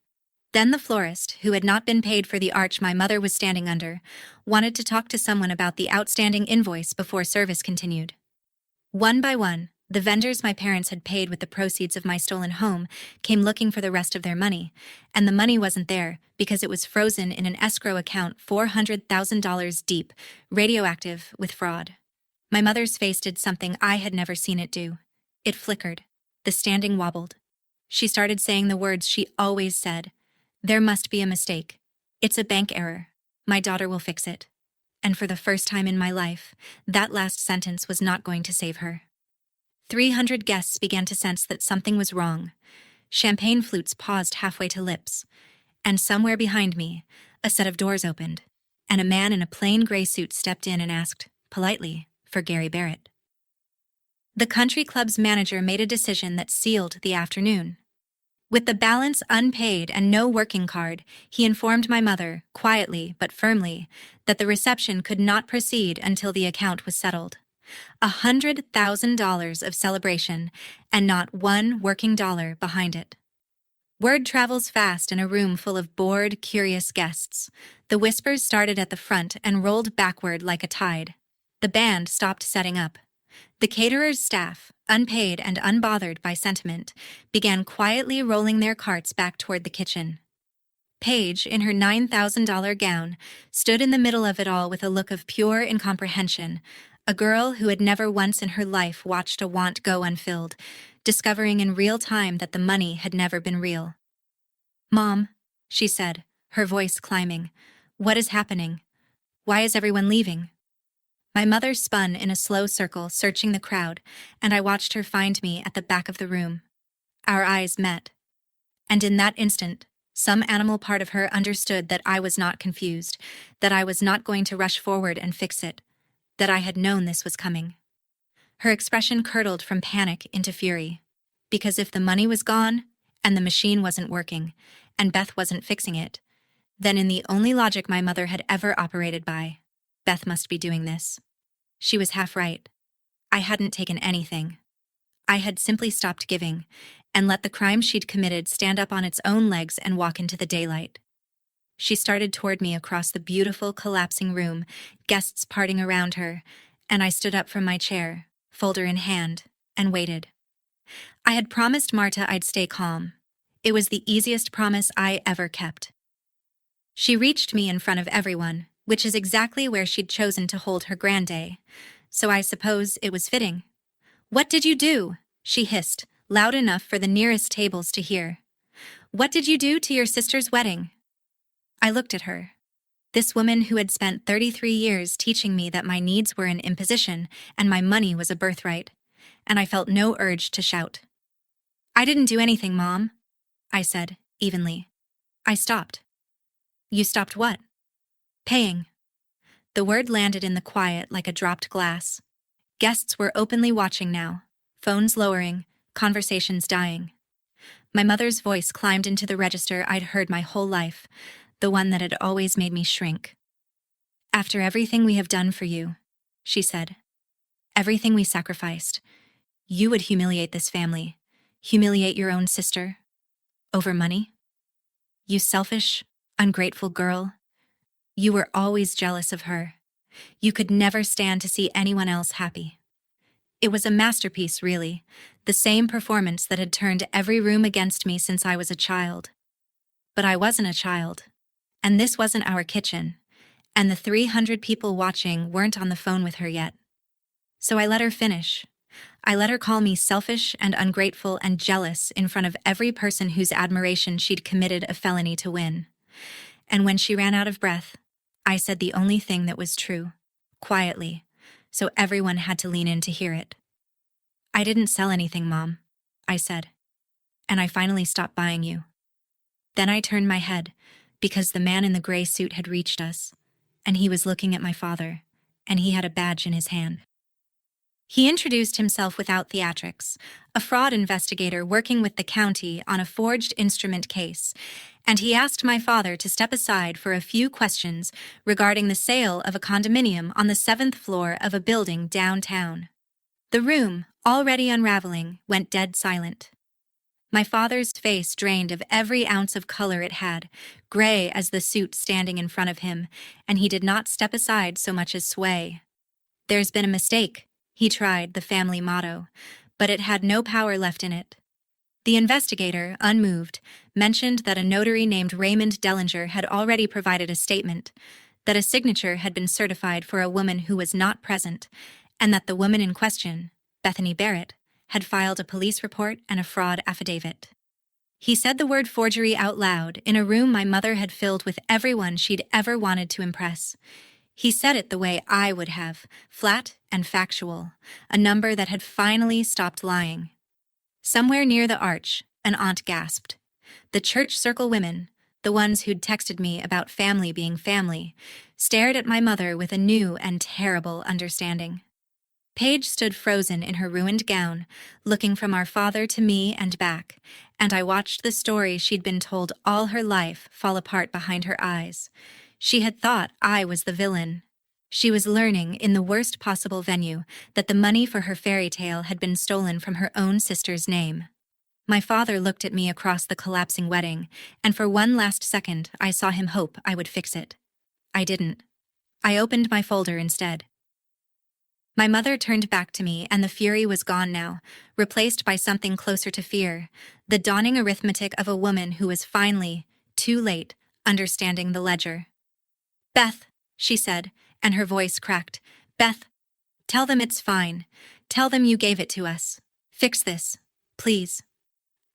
Then the florist, who had not been paid for the arch my mother was standing under, wanted to talk to someone about the outstanding invoice before service continued. One by one, the vendors my parents had paid with the proceeds of my stolen home came looking for the rest of their money, and the money wasn't there because it was frozen in an escrow account $400,000 deep, radioactive with fraud. My mother's face did something I had never seen it do. It flickered. The standing wobbled. She started saying the words she always said. There must be a mistake. It's a bank error. My daughter will fix it. And for the first time in my life, that last sentence was not going to save her. 300 guests began to sense that something was wrong. Champagne flutes paused halfway to lips. And somewhere behind me, a set of doors opened, and a man in a plain gray suit stepped in and asked, politely, for Gary Barrett. The country club's manager made a decision that sealed the afternoon. With the balance unpaid and no working card, he informed my mother, quietly but firmly, that the reception could not proceed until the account was settled. $100,000 of celebration, and not one working dollar behind it. Word travels fast in a room full of bored, curious guests. The whispers started at the front and rolled backward like a tide. The band stopped setting up. The caterer's staff, unpaid and unbothered by sentiment, began quietly rolling their carts back toward the kitchen. Paige, in her $9,000 gown, stood in the middle of it all with a look of pure incomprehension, a girl who had never once in her life watched a want go unfilled, discovering in real time that the money had never been real. "Mom," she said, her voice climbing, "what is happening? Why is everyone leaving?" My mother spun in a slow circle, searching the crowd, and I watched her find me at the back of the room. Our eyes met. And in that instant, some animal part of her understood that I was not confused, that I was not going to rush forward and fix it, that I had known this was coming. Her expression curdled from panic into fury. Because if the money was gone, and the machine wasn't working, and Beth wasn't fixing it, then in the only logic my mother had ever operated by, Beth must be doing this. She was half right. I hadn't taken anything. I had simply stopped giving, and let the crime she'd committed stand up on its own legs and walk into the daylight. She started toward me across the beautiful, collapsing room, guests parting around her, and I stood up from my chair, folder in hand, and waited. I had promised Marta I'd stay calm. It was the easiest promise I ever kept. She reached me in front of everyone, which is exactly where she'd chosen to hold her grand day, so I suppose it was fitting. "What did you do?" she hissed, loud enough for the nearest tables to hear. "What did you do to your sister's wedding?" I looked at her. This woman who had spent 33 years teaching me that my needs were an imposition and my money was a birthright, and I felt no urge to shout. "I didn't do anything, Mom," I said, evenly. I stopped. You stopped what? Paying. The word landed in the quiet like a dropped glass. Guests were openly watching now, phones lowering, conversations dying. My mother's voice climbed into the register I'd heard my whole life, the one that had always made me shrink. After everything we have done for you, she said, everything we sacrificed, you would humiliate this family, humiliate your own sister, over money? You selfish, ungrateful girl. You were always jealous of her. You could never stand to see anyone else happy. It was a masterpiece, really, the same performance that had turned every room against me since I was a child. But I wasn't a child, and this wasn't our kitchen, and the 300 people watching weren't on the phone with her yet. So I let her finish. I let her call me selfish and ungrateful and jealous in front of every person whose admiration she'd committed a felony to win. And when she ran out of breath, I said the only thing that was true, quietly, so everyone had to lean in to hear it. I didn't sell anything, Mom, I said, and I finally stopped buying you. Then I turned my head, because the man in the gray suit had reached us, and he was looking at my father, and he had a badge in his hand. He introduced himself without theatrics, a fraud investigator working with the county on a forged instrument case, and he asked my father to step aside for a few questions regarding the sale of a condominium on the 7th floor of a building downtown. The room, already unraveling, went dead silent. My father's face drained of every ounce of color it had, gray as the suit standing in front of him, and he did not step aside so much as sway. There's been a mistake, he tried the family motto, but it had no power left in it. The investigator, unmoved, mentioned that a notary named Raymond Dellinger had already provided a statement, that a signature had been certified for a woman who was not present, and that the woman in question, Bethany Barrett, had filed a police report and a fraud affidavit. He said the word forgery out loud in a room my mother had filled with everyone she'd ever wanted to impress. He said it the way I would have, flat and factual, a number that had finally stopped lying. Somewhere near the arch, an aunt gasped. The church circle women, the ones who'd texted me about family being family, stared at my mother with a new and terrible understanding. Paige stood frozen in her ruined gown, looking from our father to me and back, and I watched the story she'd been told all her life fall apart behind her eyes. She had thought I was the villain. She was learning, in the worst possible venue, that the money for her fairy tale had been stolen from her own sister's name. My father looked at me across the collapsing wedding, and for one last second I saw him hope I would fix it. I didn't. I opened my folder instead. My mother turned back to me, and the fury was gone now, replaced by something closer to fear, the dawning arithmetic of a woman who was finally, too late, understanding the ledger. Beth, she said, and her voice cracked. Beth, tell them it's fine. Tell them you gave it to us. Fix this, please.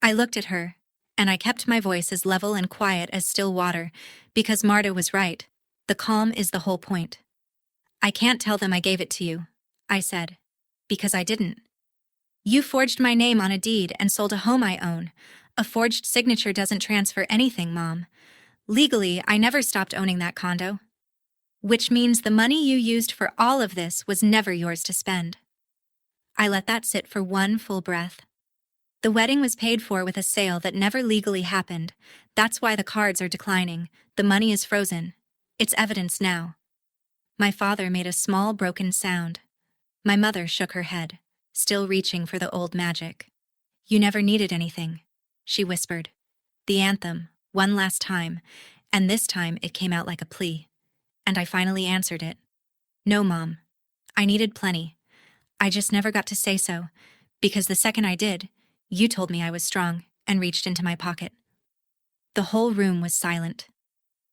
I looked at her, and I kept my voice as level and quiet as still water, because Marta was right. The calm is the whole point. I can't tell them I gave it to you, I said, because I didn't. You forged my name on a deed and sold a home I own. A forged signature doesn't transfer anything, Mom. Legally, I never stopped owning that condo. Which means the money you used for all of this was never yours to spend. I let that sit for one full breath. The wedding was paid for with a sale that never legally happened. That's why the cards are declining. The money is frozen. It's evidence now. My father made a small broken sound. My mother shook her head, still reaching for the old magic. You never needed anything, she whispered. The anthem, one last time, and this time it came out like a plea. And I finally answered it. No, Mom. I needed plenty. I just never got to say so, because the second I did, you told me I was strong and reached into my pocket. The whole room was silent.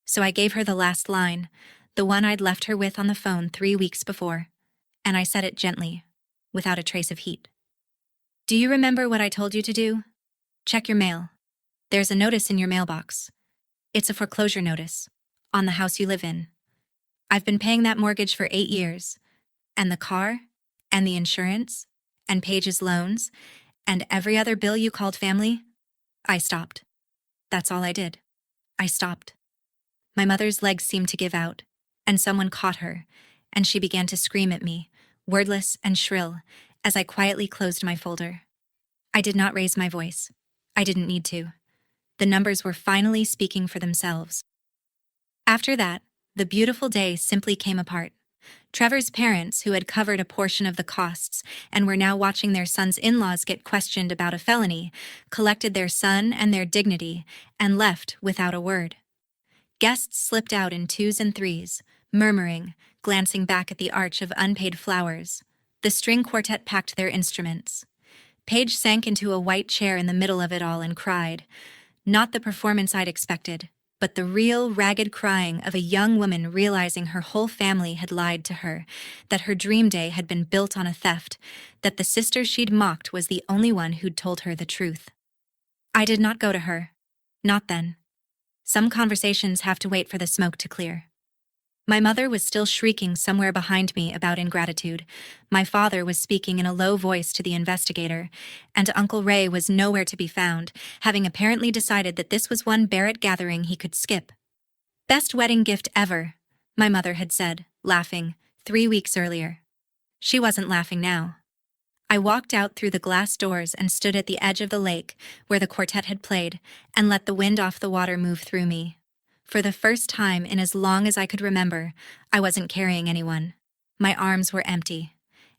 So I gave her the last line, the one I'd left her with on the phone 3 weeks before, and I said it gently, without a trace of heat. Do you remember what I told you to do? Check your mail. There's a notice in your mailbox. It's a foreclosure notice, on the house you live in. I've been paying that mortgage for 8 years, and the car, and the insurance, and Paige's loans, and every other bill you called family. I stopped. That's all I did. I stopped. My mother's legs seemed to give out, and someone caught her, and she began to scream at me, wordless and shrill, as I quietly closed my folder. I did not raise my voice. I didn't need to. The numbers were finally speaking for themselves. After that, the beautiful day simply came apart. Trevor's parents, who had covered a portion of the costs and were now watching their son's in-laws get questioned about a felony, collected their son and their dignity and left without a word. Guests slipped out in twos and threes, murmuring, glancing back at the arch of unpaid flowers. The string quartet packed their instruments. Paige sank into a white chair in the middle of it all and cried. Not the performance I'd expected, but the real, ragged crying of a young woman realizing her whole family had lied to her, that her dream day had been built on a theft, that the sister she'd mocked was the only one who'd told her the truth. I did not go to her. Not then. Some conversations have to wait for the smoke to clear. My mother was still shrieking somewhere behind me about ingratitude. My father was speaking in a low voice to the investigator, and Uncle Ray was nowhere to be found, having apparently decided that this was one Barrett gathering he could skip. Best wedding gift ever, my mother had said, laughing, 3 weeks earlier. She wasn't laughing now. I walked out through the glass doors and stood at the edge of the lake, where the quartet had played, and let the wind off the water move through me. For the first time in as long as I could remember, I wasn't carrying anyone. My arms were empty,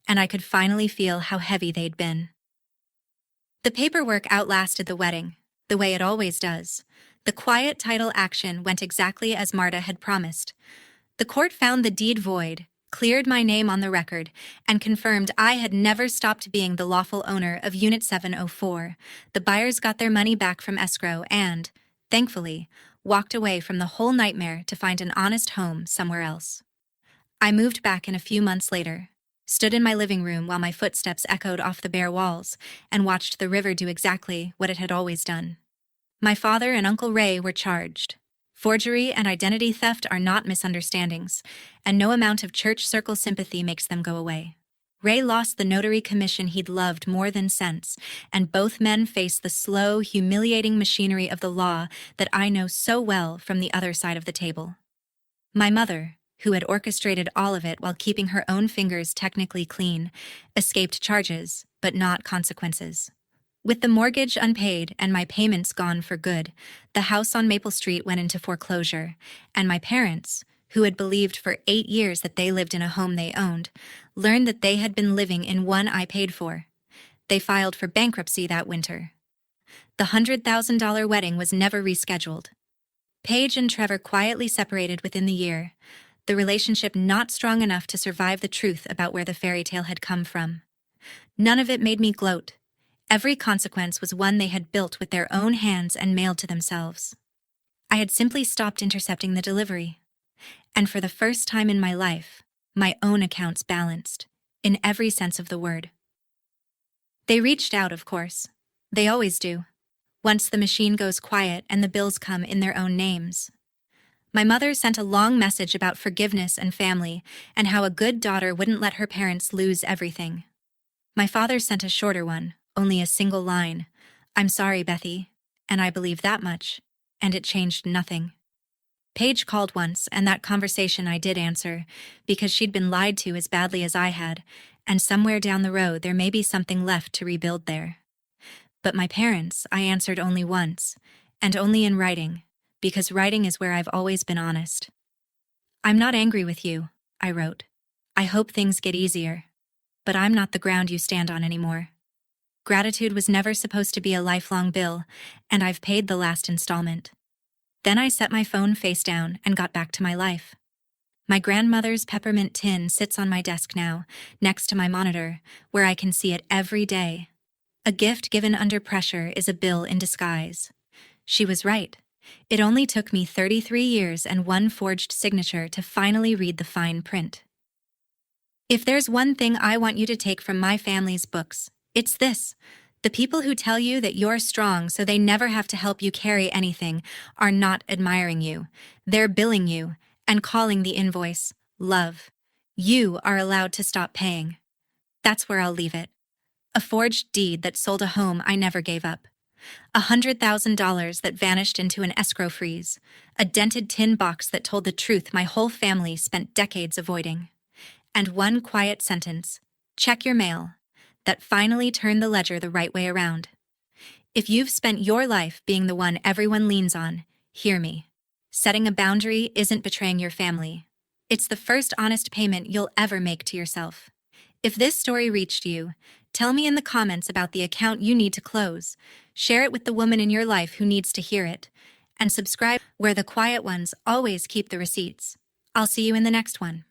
and I could finally feel how heavy they'd been. The paperwork outlasted the wedding, the way it always does. The quiet title action went exactly as Marta had promised. The court found the deed void, cleared my name on the record, and confirmed I had never stopped being the lawful owner of Unit 704. The buyers got their money back from escrow and, thankfully, walked away from the whole nightmare to find an honest home somewhere else. I moved back in a few months later, stood in my living room while my footsteps echoed off the bare walls, and watched the river do exactly what it had always done. My father and Uncle Ray were charged. Forgery and identity theft are not misunderstandings, and no amount of church circle sympathy makes them go away. Ray lost the notary commission he'd loved more than sense, and both men face the slow, humiliating machinery of the law that I know so well from the other side of the table. My mother, who had orchestrated all of it while keeping her own fingers technically clean, escaped charges, but not consequences. With the mortgage unpaid and my payments gone for good, the house on Maple Street went into foreclosure, and my parents, who had believed for 8 years that they lived in a home they owned, learned that they had been living in one I paid for. They filed for bankruptcy that winter. The $100,000 wedding was never rescheduled. Paige and Trevor quietly separated within the year, the relationship not strong enough to survive the truth about where the fairy tale had come from. None of it made me gloat. Every consequence was one they had built with their own hands and mailed to themselves. I had simply stopped intercepting the delivery. And for the first time in my life, my own accounts balanced, in every sense of the word. They reached out, of course. They always do. Once the machine goes quiet and the bills come in their own names. My mother sent a long message about forgiveness and family, and how a good daughter wouldn't let her parents lose everything. My father sent a shorter one, only a single line. "I'm sorry, Bethy," and I believe that much, and it changed nothing. Paige called once, and that conversation I did answer, because she'd been lied to as badly as I had, and somewhere down the road there may be something left to rebuild there. But my parents, I answered only once, and only in writing, because writing is where I've always been honest. "I'm not angry with you," I wrote. "I hope things get easier. But I'm not the ground you stand on anymore. Gratitude was never supposed to be a lifelong bill, and I've paid the last installment." Then I set my phone face down and got back to my life. My grandmother's peppermint tin sits on my desk now, next to my monitor, where I can see it every day. A gift given under pressure is a bill in disguise. She was right. It only took me 33 years and one forged signature to finally read the fine print. If there's one thing I want you to take from my family's books, it's this. The people who tell you that you're strong so they never have to help you carry anything are not admiring you. They're billing you and calling the invoice love. You are allowed to stop paying. That's where I'll leave it. A forged deed that sold a home I never gave up. $100,000 that vanished into an escrow freeze, a dented tin box that told the truth my whole family spent decades avoiding, and one quiet sentence, check your mail, that finally turned the ledger the right way around. If you've spent your life being the one everyone leans on, hear me. Setting a boundary isn't betraying your family. It's the first honest payment you'll ever make to yourself. If this story reached you, tell me in the comments about the account you need to close, share it with the woman in your life who needs to hear it, and subscribe where the quiet ones always keep the receipts. I'll see you in the next one.